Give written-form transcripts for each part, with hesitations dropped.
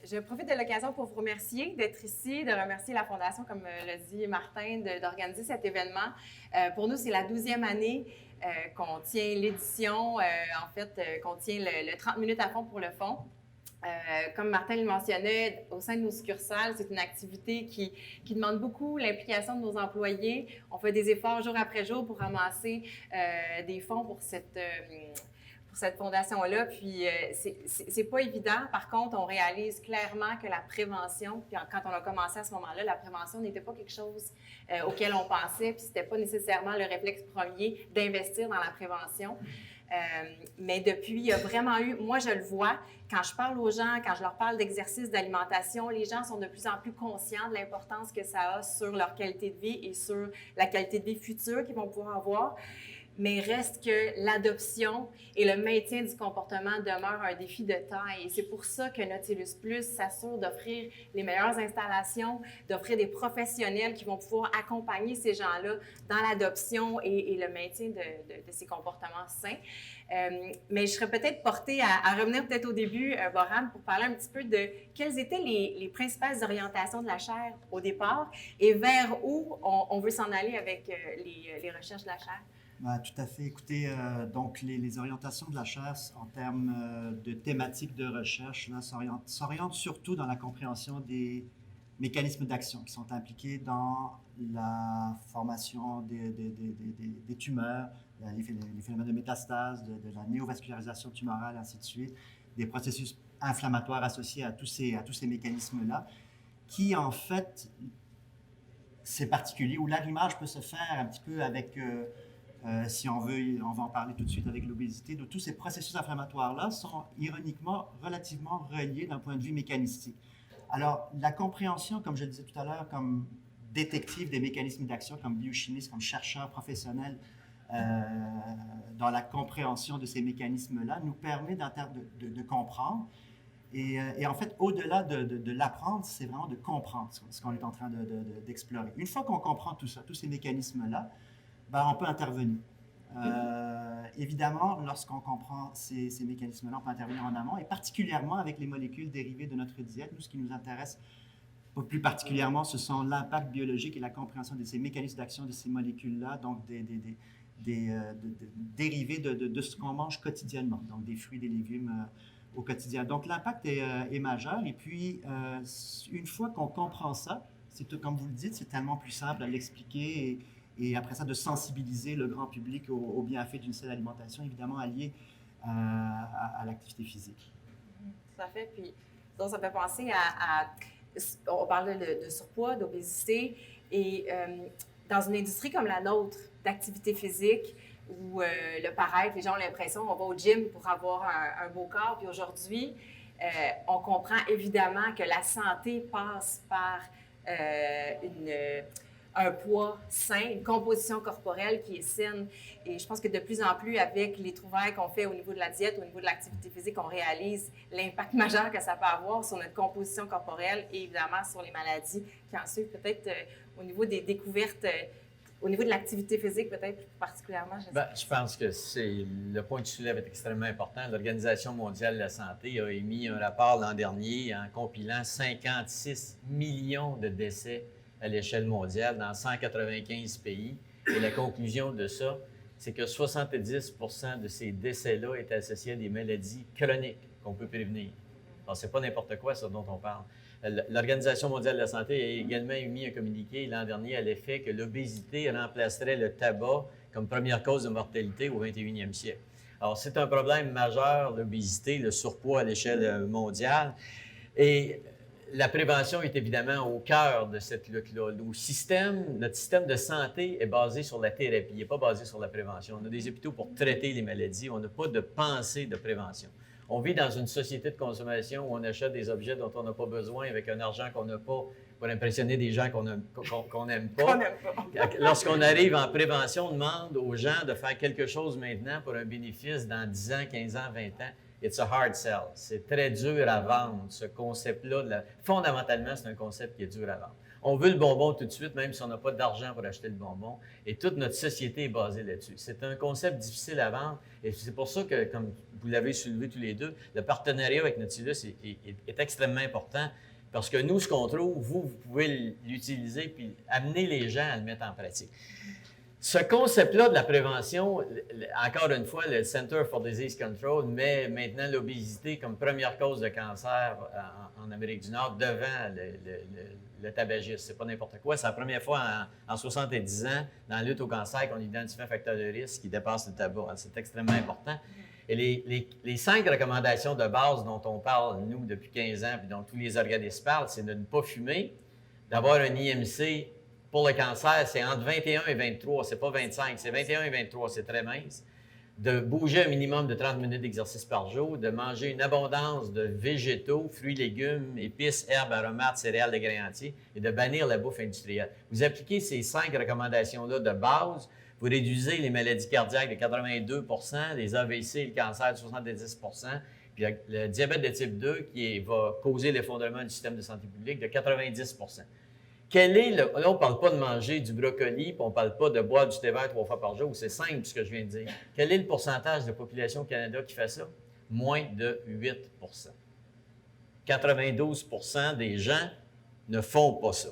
je profite de l'occasion pour vous remercier d'être ici, de remercier la Fondation, comme l'a dit Martin, d'organiser cet événement. Pour nous, c'est la 12e année qu'on tient l'édition, qu'on tient le 30 minutes à fond pour le fond. Comme Martin le mentionnait, au sein de nos succursales, c'est une activité qui demande beaucoup l'implication de nos employés. On fait des efforts jour après jour pour ramasser des fonds pour cette fondation-là. Puis, c'est pas évident. Par contre, on réalise clairement que la prévention, puis quand on a commencé à ce moment-là, la prévention n'était pas quelque chose auquel on pensait, puis c'était pas nécessairement le réflexe premier d'investir dans la prévention. Mais depuis, il y a vraiment eu, moi je le vois, quand je parle aux gens, quand je leur parle d'exercice d'alimentation, les gens sont de plus en plus conscients de l'importance que ça a sur leur qualité de vie et sur la qualité de vie future qu'ils vont pouvoir avoir. Mais reste que l'adoption et le maintien du comportement demeurent un défi de taille. Et c'est pour ça que Nautilus Plus s'assure d'offrir les meilleures installations, d'offrir des professionnels qui vont pouvoir accompagner ces gens-là dans l'adoption et le maintien de ces comportements sains. Mais je serais peut-être portée à revenir peut-être au début, Boran, pour parler un petit peu de quelles étaient les principales orientations de la chaire au départ et vers où on veut s'en aller avec les recherches de la chaire. Ben, tout à fait. Écoutez, donc les orientations de la chaire en termes de thématiques de recherche s'orientent surtout dans la compréhension des mécanismes d'action qui sont impliqués dans la formation des tumeurs, les phénomènes de métastase, de la néovascularisation tumorale, ainsi de suite, des processus inflammatoires associés à tous ces mécanismes-là, qui en fait, c'est particulier, où l'arrimage peut se faire un petit peu avec... si on veut, on va en parler tout de suite avec l'obésité. Donc, tous ces processus inflammatoires-là sont ironiquement relativement reliés d'un point de vue mécanistique. Alors, la compréhension, comme je le disais tout à l'heure, comme détective des mécanismes d'action, comme biochimiste, comme chercheur professionnel dans la compréhension de ces mécanismes-là, nous permet de comprendre. Et en fait, au-delà de l'apprendre, c'est vraiment de comprendre ce qu'on est en train d'explorer. Une fois qu'on comprend tout ça, tous ces mécanismes-là, ben, on peut intervenir. Évidemment, lorsqu'on comprend ces mécanismes-là, on peut intervenir en amont, et particulièrement avec les molécules dérivées de notre diète. Nous, ce qui nous intéresse plus particulièrement, ce sont l'impact biologique et la compréhension de ces mécanismes d'action de ces molécules-là, donc dérivés de ce qu'on mange quotidiennement, donc des fruits, des légumes au quotidien. Donc, l'impact est majeur, et puis, une fois qu'on comprend ça, c'est tout, comme vous le dites, c'est tellement plus simple à l'expliquer et après ça, de sensibiliser le grand public au bienfait d'une saine alimentation, évidemment alliée à l'activité physique. Tout à fait. Puis, donc, ça me fait penser on parle de surpoids, d'obésité, et dans une industrie comme la nôtre, d'activité physique, où le paraître, les gens ont l'impression qu'on va au gym pour avoir un beau corps. Puis aujourd'hui, on comprend évidemment que la santé passe par un poids sain, une composition corporelle qui est saine. Et je pense que de plus en plus, avec les trouvailles qu'on fait au niveau de la diète, au niveau de l'activité physique, on réalise l'impact majeur que ça peut avoir sur notre composition corporelle et évidemment sur les maladies qui en suivent, peut-être au niveau des découvertes, au niveau de l'activité physique, peut-être plus particulièrement. Je pense que le point que tu soulèves est extrêmement important. L'Organisation mondiale de la santé a émis un rapport l'an dernier en compilant 56 millions de décès à l'échelle mondiale dans 195 pays. Et la conclusion de ça, c'est que 70% de ces décès-là étaient associés à des maladies chroniques qu'on peut prévenir. Alors, c'est pas n'importe quoi, ça, dont on parle. L'Organisation mondiale de la santé a également émis un communiqué l'an dernier à l'effet que l'obésité remplacerait le tabac comme première cause de mortalité au 21e siècle. Alors, c'est un problème majeur, l'obésité, le surpoids à l'échelle mondiale. Et la prévention est évidemment au cœur de cette lutte-là. Notre système de santé est basé sur la thérapie, il n'est pas basé sur la prévention. On a des hôpitaux pour traiter les maladies, on n'a pas de pensée de prévention. On vit dans une société de consommation où on achète des objets dont on n'a pas besoin avec un argent qu'on n'a pas pour impressionner des gens qu'on n'aime pas. Lorsqu'on arrive en prévention, on demande aux gens de faire quelque chose maintenant pour un bénéfice dans 10 ans, 15 ans, 20 ans. It's a hard sell. C'est très dur à vendre, ce concept-là. Fondamentalement, c'est un concept qui est dur à vendre. On veut le bonbon tout de suite, même si on n'a pas d'argent pour acheter le bonbon. Et toute notre société est basée là-dessus. C'est un concept difficile à vendre. Et c'est pour ça que, comme vous l'avez soulevé tous les deux, le partenariat avec Nautilus est extrêmement important. Parce que nous, ce qu'on trouve, vous pouvez l'utiliser puis amener les gens à le mettre en pratique. Ce concept-là de la prévention, encore une fois, le Center for Disease Control met maintenant l'obésité comme première cause de cancer en Amérique du Nord devant le tabagisme. C'est pas n'importe quoi. C'est la première fois en 70 ans dans la lutte au cancer qu'on identifie un facteur de risque qui dépasse le tabac. C'est extrêmement important. Et les 5 recommandations de base dont on parle, nous, depuis 15 ans, puis dont tous les organismes parlent, c'est de ne pas fumer, d'avoir un IMC. Pour le cancer, c'est entre 21 et 23, c'est pas 25, c'est 21 et 23, c'est très mince. De bouger un minimum de 30 minutes d'exercice par jour, de manger une abondance de végétaux, fruits, légumes, épices, herbes, aromates, céréales de grains entiers et de bannir la bouffe industrielle. Vous appliquez ces 5 recommandations-là de base, vous réduisez les maladies cardiaques de 82 les AVC et le cancer de 70 puis le diabète de type 2 va causer l'effondrement du système de santé publique de 90 Là, on ne parle pas de manger du brocoli, puis on ne parle pas de boire du thé vert 3 fois par jour. C'est simple ce que je viens de dire. Quel est le pourcentage de population au Canada qui fait ça? Moins de 8 92 des gens ne font pas ça.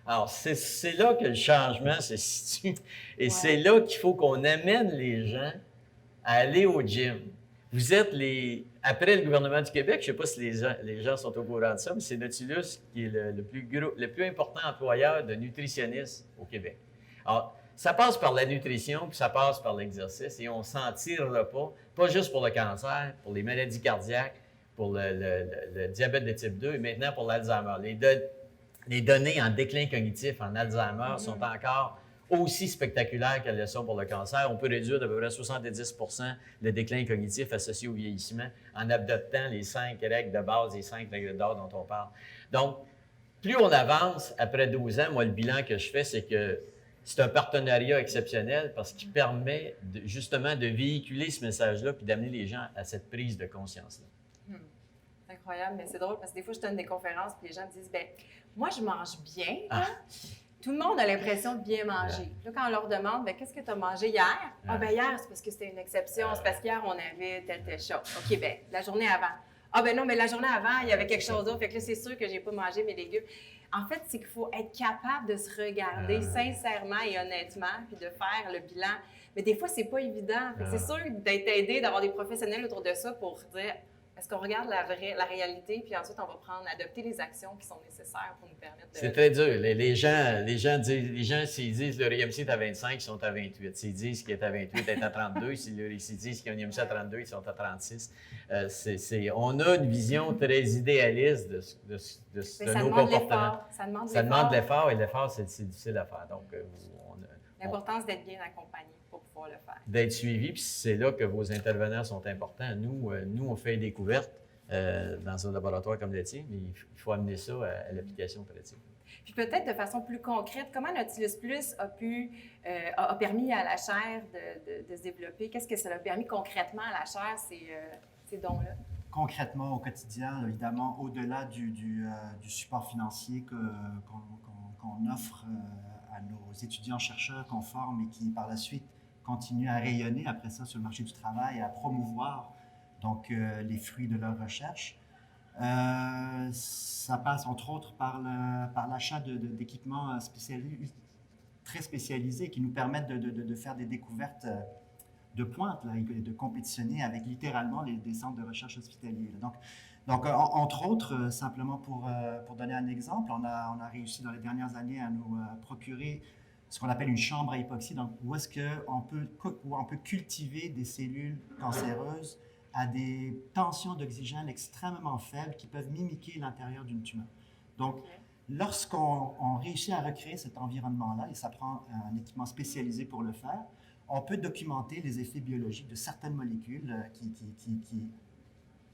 Alors, c'est là que le changement se situe. Et c'est là qu'il faut qu'on amène les gens à aller au gym. Vous êtes après le gouvernement du Québec, je ne sais pas si les gens sont au courant de ça, mais c'est Nautilus qui est le plus important employeur de nutritionnistes au Québec. Alors, ça passe par la nutrition, puis ça passe par l'exercice, et on s'en tire le pas juste pour le cancer, pour les maladies cardiaques, pour le diabète de type 2 et maintenant pour l'Alzheimer. Les données en déclin cognitif en Alzheimer sont encore aussi spectaculaires qu'elles le sont pour le cancer. On peut réduire d'à peu près 70 le déclin cognitif associé au vieillissement en adoptant les 5 règles de base, les 5 règles d'or dont on parle. Donc, plus on avance, après 12 ans, moi, le bilan que je fais, c'est que c'est un partenariat exceptionnel parce qu'il permet justement de véhiculer ce message-là puis d'amener les gens à cette prise de conscience-là. C'est incroyable, mais c'est drôle parce que des fois, je donne des conférences puis les gens me disent, bien, moi, je mange bien, là. Tout le monde a l'impression de bien manger. Là, quand on leur demande, bien, qu'est-ce que tu as mangé hier? Ah, bien, hier, c'est parce que c'était une exception. C'est parce qu'hier, on avait telle chose. OK, bien, la journée avant. Ah, bien non, mais la journée avant, il y avait quelque chose d'autre. Fait que là, c'est sûr que je n'ai pas mangé mes légumes. En fait, c'est qu'il faut être capable de se regarder sincèrement et honnêtement, puis de faire le bilan. Mais des fois, c'est pas évident. C'est sûr d'être aidé, d'avoir des professionnels autour de ça pour dire, est-ce qu'on regarde la réalité, puis ensuite, on va adopter les actions qui sont nécessaires pour nous permettre de... C'est très dur. Les gens, s'ils disent leur IMC est à 25, ils sont à 28. S'ils disent qu'il est à 28, ils sont à 32. S'ils disent qu'il y a un IMC à 32, ils sont à 36. On a une vision très idéaliste de nos comportements. Ça demande de l'effort, et l'effort, c'est difficile à faire. Donc, l'importance d'être bien accompagné pour pouvoir le faire. D'être suivi, puis c'est là que vos intervenants sont importants. Nous, on fait des découvertes dans un laboratoire comme le tien, mais il faut amener ça à l'application pratique. Puis peut-être de façon plus concrète, comment Nautilus Plus a permis à la chaire de se développer? Qu'est-ce que ça a permis concrètement à la chaire, ces dons-là? Concrètement, au quotidien, évidemment, au-delà du support financier qu'on offre à nos étudiants-chercheurs qu'on forme et qui, par la suite, continuent à rayonner après ça sur le marché du travail et à promouvoir donc, les fruits de leur recherche. Ça passe, entre autres, par l'achat d'équipements très spécialisés qui nous permettent de faire des découvertes de pointe là, et de compétitionner avec littéralement des centres de recherche hospitaliers. Donc, entre autres, simplement pour donner un exemple, on a réussi dans les dernières années à nous procurer ce qu'on appelle une chambre à hypoxie, donc où est-ce qu'on peut cultiver des cellules cancéreuses à des tensions d'oxygène extrêmement faibles qui peuvent mimiquer l'intérieur d'une tumeur. Donc, lorsqu'on réussit à recréer cet environnement-là, et ça prend un équipement spécialisé pour le faire, on peut documenter les effets biologiques de certaines molécules qui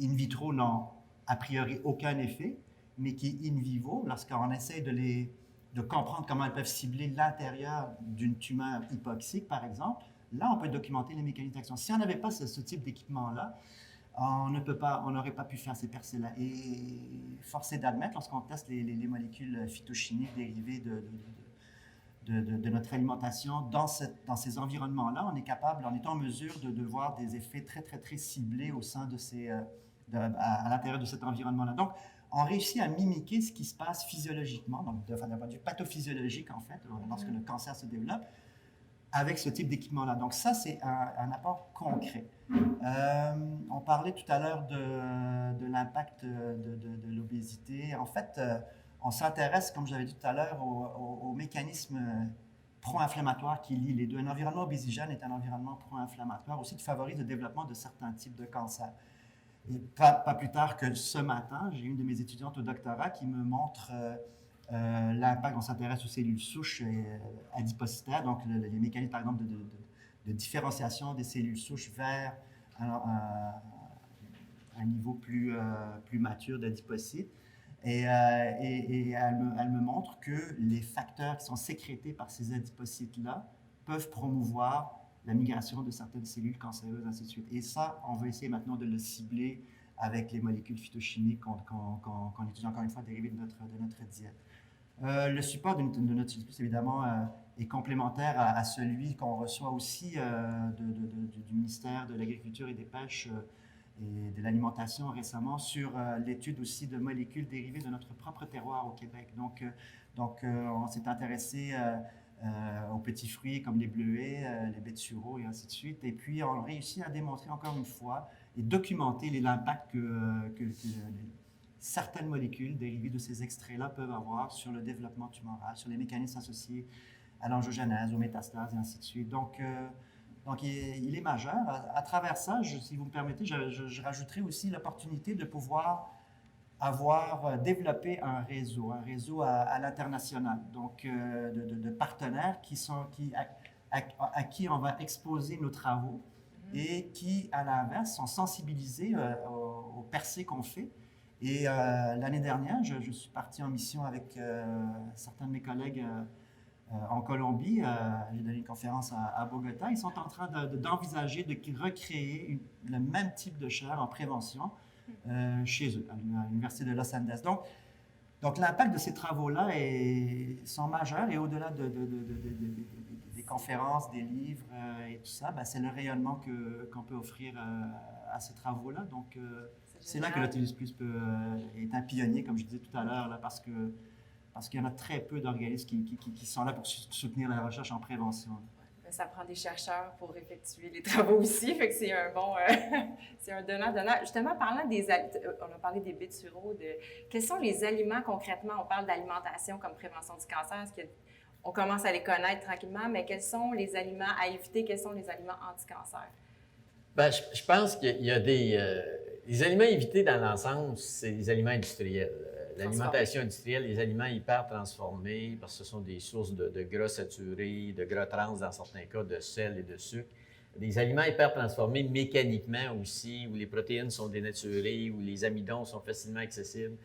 in vitro, n'ont a priori aucun effet, mais qui in vivo, lorsqu'on essaie de comprendre comment elles peuvent cibler l'intérieur d'une tumeur hypoxique, par exemple, là, on peut documenter les mécanismes d'action. Si on n'avait pas ce type d'équipement-là, on n'aurait pas pu faire ces percées-là. Et force est d'admettre, lorsqu'on teste les molécules phytochimiques dérivées de notre alimentation, dans ces environnements-là, on est en mesure de voir des effets très, très, très ciblés au sein à l'intérieur de cet environnement-là. Donc, on réussit à mimiquer ce qui se passe physiologiquement, donc d'un point de vue pathophysiologique, en fait, lorsque le cancer se développe, avec ce type d'équipement-là. Donc ça, c'est un apport concret. On parlait tout à l'heure de l'impact de l'obésité. En fait, on s'intéresse, comme j'avais dit tout à l'heure, au mécanisme pro-inflammatoire qui lie les deux. Un environnement obesigène est un environnement pro-inflammatoire aussi qui favorise le développement de certains types de cancers. Et pas plus tard que ce matin, j'ai une de mes étudiantes au doctorat qui me montre l'impact. On s'intéresse aux cellules souches adipocytaires, donc les mécanismes, par exemple, de différenciation des cellules souches vers un niveau plus mature d'adipocytes. Et elle me montre que les facteurs qui sont sécrétés par ces adipocytes-là peuvent promouvoir la migration de certaines cellules cancéreuses, ainsi de suite. Et ça, on va essayer maintenant de le cibler avec les molécules phytochimiques qu'on étudie encore une fois dérivées de notre diète. Le support de notre plus évidemment est complémentaire à celui qu'on reçoit aussi du ministère de l'Agriculture et des Pêches et de l'Alimentation récemment sur l'étude aussi de molécules dérivées de notre propre terroir au Québec. Donc on s'est intéressé aux petits fruits comme les bleuets, les baies de sureau et ainsi de suite. Et puis, on réussit à démontrer encore une fois et documenter l'impact que certaines molécules dérivées de ces extraits-là peuvent avoir sur le développement tumoral, sur les mécanismes associés à l'angiogenèse, aux métastases et ainsi de suite. Donc il est majeur. À travers ça, si vous me permettez, je rajouterai aussi l'opportunité de pouvoir avoir développé un réseau à l'international, donc de partenaires à qui on va exposer nos travaux et qui, à l'inverse, sont sensibilisés aux percées qu'on fait. Et l'année dernière, je suis parti en mission avec certains de mes collègues en Colombie. J'ai donné une conférence à Bogota. Ils sont en train d'envisager de recréer le même type de chaire en prévention chez eux, à l'Université de Los Andes. Donc l'impact de ces travaux-là sont majeurs et au-delà des conférences, des livres et tout ça, c'est le rayonnement qu'on peut offrir à ces travaux-là. Donc c'est là que l'Autilus Plus est un pionnier, comme je disais tout à l'heure, là, parce qu'il y en a très peu d'organismes qui sont là pour soutenir la recherche en prévention. Ça prend des chercheurs pour effectuer les travaux aussi, fait que c'est un bon, c'est un donnant-donnant. Justement, parlant on a parlé des baies de sureau, quels sont les aliments concrètement? On parle d'alimentation comme prévention du cancer, on commence à les connaître tranquillement, mais quels sont les aliments à éviter? Quels sont les aliments anti-cancer? Bien, je pense qu'il y a les aliments évités dans l'ensemble, c'est les aliments industriels. L'alimentation industrielle, les aliments hyper transformés, parce que ce sont des sources de gras saturés, de gras trans dans certains cas, de sel et de sucre. Des aliments hyper transformés mécaniquement aussi, où les protéines sont dénaturées, où les amidons sont facilement accessibles,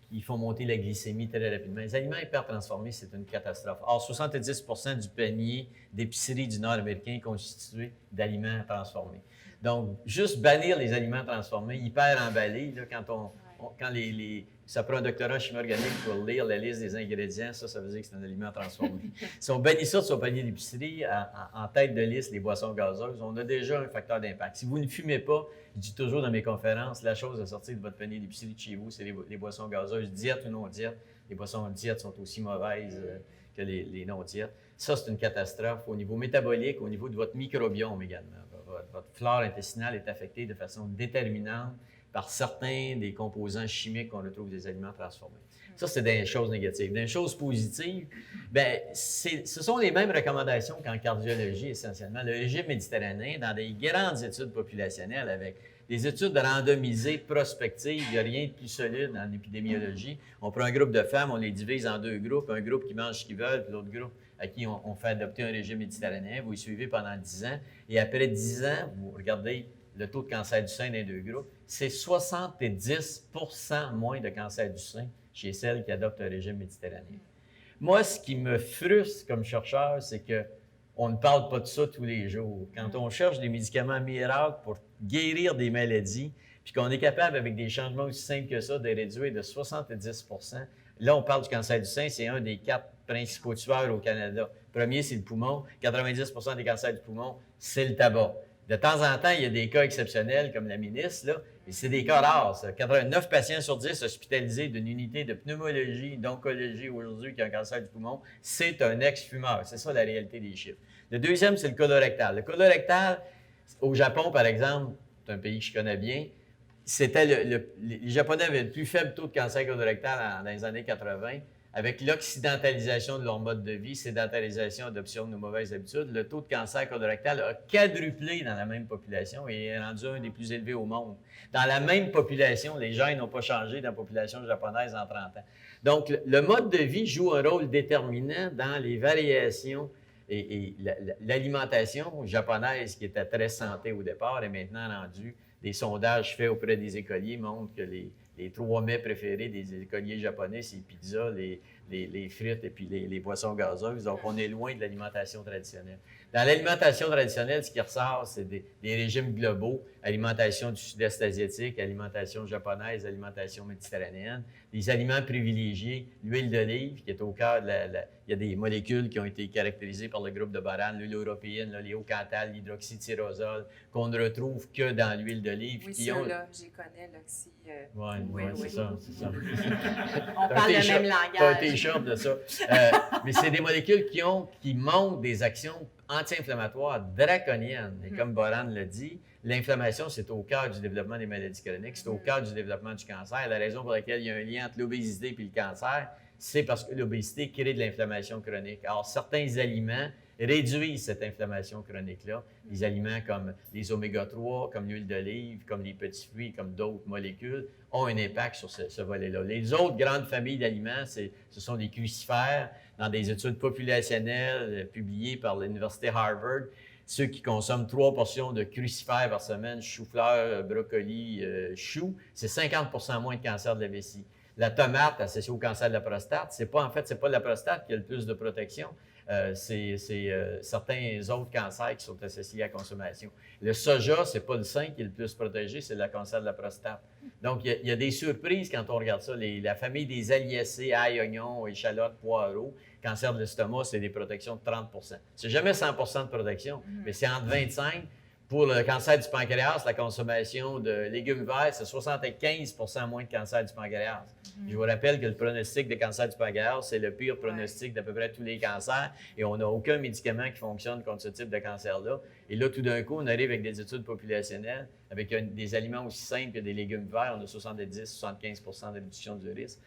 qui font monter la glycémie très rapidement. Les aliments hyper transformés, c'est une catastrophe. Or, 70% du panier d'épicerie du Nord-Américain est constitué d'aliments transformés. Donc, juste bannir les aliments transformés, hyper emballés, là, quand ça prend un doctorat en chimie organique pour lire la liste des ingrédients, ça veut dire que c'est un aliment transformé. Si on bannit ça de son panier d'épicerie, en tête de liste, les boissons gazeuses, on a déjà un facteur d'impact. Si vous ne fumez pas, je dis toujours dans mes conférences, la chose à sortir de votre panier d'épicerie de chez vous, c'est les boissons gazeuses, diète ou non-diète. Les boissons diète sont aussi mauvaises que les non-diètes. Ça, c'est une catastrophe au niveau métabolique, au niveau de votre microbiome également. Votre flore intestinale est affectée de façon déterminante par certains des composants chimiques qu'on retrouve des aliments transformés. Ça, c'est des choses négatives. Des choses positives, bien, ce sont les mêmes recommandations qu'en cardiologie, essentiellement. Le régime méditerranéen, dans des grandes études populationnelles, avec des études randomisées, prospectives, il n'y a rien de plus solide en épidémiologie. On prend un groupe de femmes, on les divise en deux groupes, un groupe qui mange ce qu'ils veulent, puis l'autre groupe à qui on fait adopter un régime méditerranéen. Vous y suivez pendant 10 ans, et après 10 ans, vous regardez le taux de cancer du sein dans les deux groupes, c'est 70 % moins de cancer du sein chez celles qui adoptent un régime méditerranéen. Moi, ce qui me frustre comme chercheur, c'est qu'on ne parle pas de ça tous les jours. Quand on cherche des médicaments miracles pour guérir des maladies, puis qu'on est capable, avec des changements aussi simples que ça, de réduire de 70 %. Là, on parle du cancer du sein, c'est un des 4 principaux tueurs au Canada. Premier, c'est le poumon. 90 % des cancers du poumon, c'est le tabac. De temps en temps, il y a des cas exceptionnels, comme la ministre, là, mais c'est des cas rares. Ça. 89 patients sur 10 hospitalisés d'une unité de pneumologie, d'oncologie aujourd'hui qui a un cancer du poumon, c'est un ex-fumeur. C'est ça la réalité des chiffres. Le deuxième, c'est le colorectal. Le colorectal, au Japon, par exemple, c'est un pays que je connais bien, c'était les Japonais avaient le plus faible taux de cancer colorectal dans les années 80. Avec l'occidentalisation de leur mode de vie, sédentarisation, adoption de nos mauvaises habitudes, le taux de cancer colorectal a quadruplé dans la même population et est rendu un des plus élevés au monde. Dans la même population, les gènes n'ont pas changé dans la population japonaise en 30 ans. Donc, le mode de vie joue un rôle déterminant dans les variations et l'alimentation japonaise, qui était très santé au départ, est maintenant rendue. Des sondages faits auprès des écoliers montrent que les 3 mets préférés des écoliers japonais, c'est pizza, les frites et puis les boissons gazeuses. Donc, on est loin de l'alimentation traditionnelle. Dans l'alimentation traditionnelle, ce qui ressort, c'est des régimes globaux, alimentation du sud-est asiatique, alimentation japonaise, alimentation méditerranéenne, des aliments privilégiés, l'huile d'olive, qui est au cœur de il y a des molécules qui ont été caractérisées par le groupe de Boran, l'huile européenne, l'éocantal, l'hydroxytyrosol, qu'on ne retrouve que dans l'huile d'olive. Oui, ceux-là, j'y connais, l'oxy. Oui, c'est ça. On parle le même langage. Tu as un t-shirt de ça. Mais c'est des molécules qui montrent des actions anti-inflammatoires draconiennes. Et comme Boran l'a dit, l'inflammation, c'est au cœur du développement des maladies chroniques, c'est au cœur du développement du cancer. La raison pour laquelle il y a un lien entre l'obésité et le cancer, c'est parce que l'obésité crée de l'inflammation chronique. Alors, certains aliments réduisent cette inflammation chronique-là. Des aliments comme les oméga-3, comme l'huile d'olive, comme les petits fruits, comme d'autres molécules, ont un impact sur ce volet-là. Les autres grandes familles d'aliments, ce sont des crucifères. Dans des études populationnelles publiées par l'Université Harvard, ceux qui consomment 3 portions de crucifères par semaine, chou-fleur, brocoli, choux, c'est 50 % moins de cancer de la vessie. La tomate associée au cancer de la prostate, c'est pas la prostate qui a le plus de protection. C'est certains autres cancers qui sont associés à la consommation. Le soja, c'est pas le sein qui est le plus protégé, c'est le cancer de la prostate. Donc, il y a des surprises quand on regarde ça. La famille des aliacées, ail, oignon, échalotes, poireaux, cancer de l'estomac, c'est des protections de 30 %. C'est jamais 100 % de protection, mais c'est entre 25 %. Pour le cancer du pancréas, la consommation de légumes verts, c'est 75 % moins de cancer du pancréas. Je vous rappelle que le pronostic de cancer du pancréas, c'est le pire pronostic d'à peu près tous les cancers et on n'a aucun médicament qui fonctionne contre ce type de cancer-là. Et là, tout d'un coup, on arrive avec des études populationnelles, avec des aliments aussi simples que des légumes verts, on a 70-75 % de réduction du risque.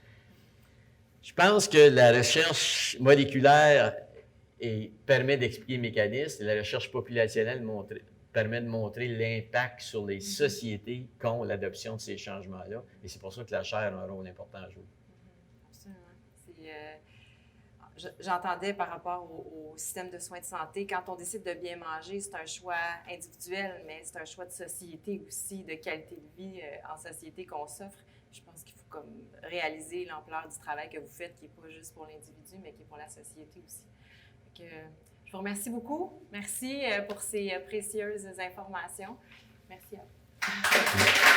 Je pense que la recherche moléculaire permet d'expliquer le mécanisme et la recherche populationnelle permet de montrer l'impact sur les sociétés qu'ont l'adoption de ces changements-là. Et c'est pour ça que la chair a un rôle important à jouer. Absolument. J'entendais par rapport au système de soins de santé, quand on décide de bien manger, c'est un choix individuel, mais c'est un choix de société aussi, de qualité de vie en société qu'on s'offre. Je pense qu'il faut comme réaliser l'ampleur du travail que vous faites, qui n'est pas juste pour l'individu, mais qui est pour la société aussi. Donc, je vous remercie beaucoup. Merci pour ces précieuses informations. Merci à vous.